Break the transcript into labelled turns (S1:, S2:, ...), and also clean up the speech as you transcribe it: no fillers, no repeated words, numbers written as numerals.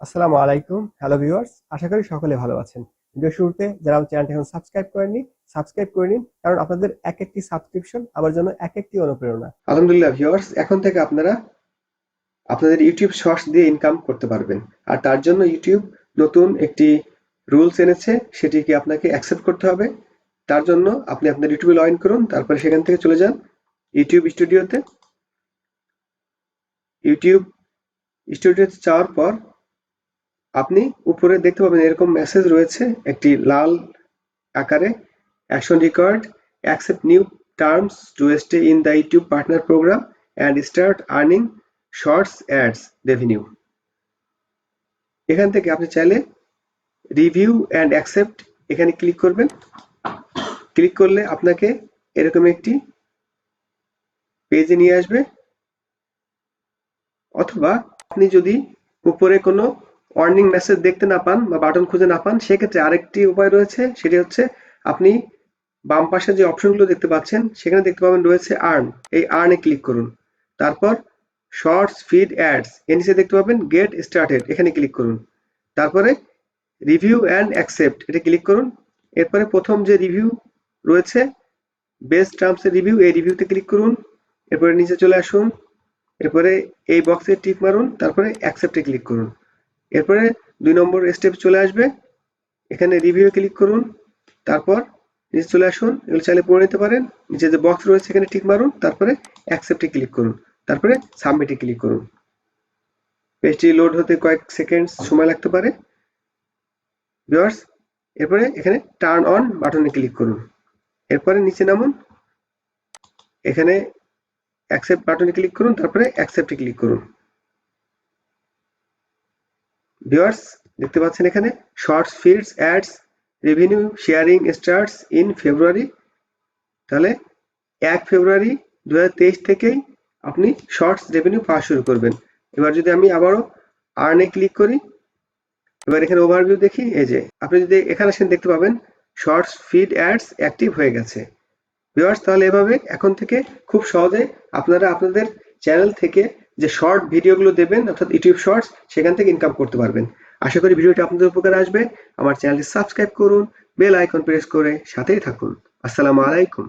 S1: আসসালামু আলাইকুম। Hello viewers, আশা করি সকলে ভালো আছেন। ভিডিও শুরুতে যারা আমার চ্যানেলটি এখন সাবস্ক্রাইব করেননি, সাবস্ক্রাইব করে নিন, কারণ আপনাদের এক একটি সাবস্ক্রিপশন আমার জন্য এক একটি অনুপ্রেরণা। আলহামদুলিল্লাহ ভিউয়ার্স, এখন থেকে আপনারা আপনাদের ইউটিউব শর্টস দিয়ে ইনকাম করতে পারবেন। আর তার জন্য ইউটিউব নতুন একটি রুলস এনেছে, সেটিকে আপনাকে অ্যাকসেপ্ট করতে হবে। তার জন্য আপনি আপনার ইউটিউবে লগ ইন করুন, তারপরে সেখান থেকে চলে যান ইউটিউব স্টুডিওতে। ইউটিউব স্টুডিওতে যাওয়ার পর আপনি উপরে দেখতে পাবেন এরকম মেসেজ রয়েছে একটি লাল আকারে, action required, accept new terms to stay in the YouTube partner program and start earning shorts ads revenue. এখান থেকে আপনি চাইলে রিভিউ অ্যান্ড অ্যাকসেপ্ট এখানে ক্লিক করবেন। ক্লিক করলে আপনাকে এরকম একটি পেজে নিয়ে আসবে, অথবা আপনি যদি উপরে কোনো ওয়ার্নিং মেসেজ দেখতে না পান বা বাটন খুঁজে না পান, সেক্ষেত্রে আরেকটি উপায় রয়েছে, সেটি হচ্ছে আপনি বাম পাশে যে অপশনগুলো দেখতে পাচ্ছেন সেখানে দেখতে পাবেন রয়েছে আর্ন। এই আর্নে ক্লিক করুন, তারপর শর্টস ফিড অ্যাডস এর নিচে দেখতে পাবেন গেট স্টার্টেড, এখানে ক্লিক করুন, তারপরে রিভিউ অ্যান্ড অ্যাকসেপ্ট এটা ক্লিক করুন। এরপরে প্রথম যে রিভিউ রয়েছে বেস্ট টার্মস এর রিভিউ, এই রিভিউতে ক্লিক করুন, এরপরে নিচে চলে আসুন, এরপরে এই বক্সে টিক মারুন, তারপরে অ্যাকসেপ্টে ক্লিক করুন। এরপরে 2 নম্বর স্টেপ চলে আসবে, এখানে রিভিউ ক্লিক করুন, তারপর নিচে চলে আসুন, এগুলো চাইলে পড়ে নিতে পারেন। নিচে যে বক্স রয়েছে এখানে টিক মারুন, তারপরে অ্যাকসেপ্টে ক্লিক করুন, তারপরে সাবমিটে ক্লিক করুন। পেজটি লোড হতে কয়েক সেকেন্ড সময় লাগতে পারে ভিউয়ার্স। এরপরে এখানে টার্ন অন বাটনে ক্লিক করুন, এরপরে নিচে নামুন, এখানে অ্যাকসেপ্ট বাটনে ক্লিক করুন, তারপরে অ্যাকসেপ্টে ক্লিক করুন। ভিউয়ার্স দেখতে পাচ্ছেন এখানে shorts feeds ads revenue sharing starts in February. তাহলে 1 ফেব্রুয়ারি 2023 থেকেই আপনি শর্টস রেভিনিউ পাওয়া শুরু করবেন। এবার যদি আমি আবারও আর্নে ক্লিক করি, এবার এখানে ওভারভিউ দেখি, এই যে আপনি যদি এখানে আসেন দেখতে পাবেন শর্টস ফিড অ্যাডস অ্যাক্টিভ হয়ে গেছে। ভিউয়ার্স তাহলে এভাবে এখন থেকে খুব সহজে আপনারা আপনাদের চ্যানেল থেকে যে শর্ট ভিডিওগুলো দেবেন, অর্থাৎ ইউটিউব শর্টস, সেখান থেকে ইনকাম করতে পারবেন। আশা করি ভিডিওটি আপনাদের উপকারে আসবে। আমার চ্যানেলটি সাবস্ক্রাইব করুন, বেল আইকন প্রেস করে সাথেই থাকুন। আসসালামু আলাইকুম।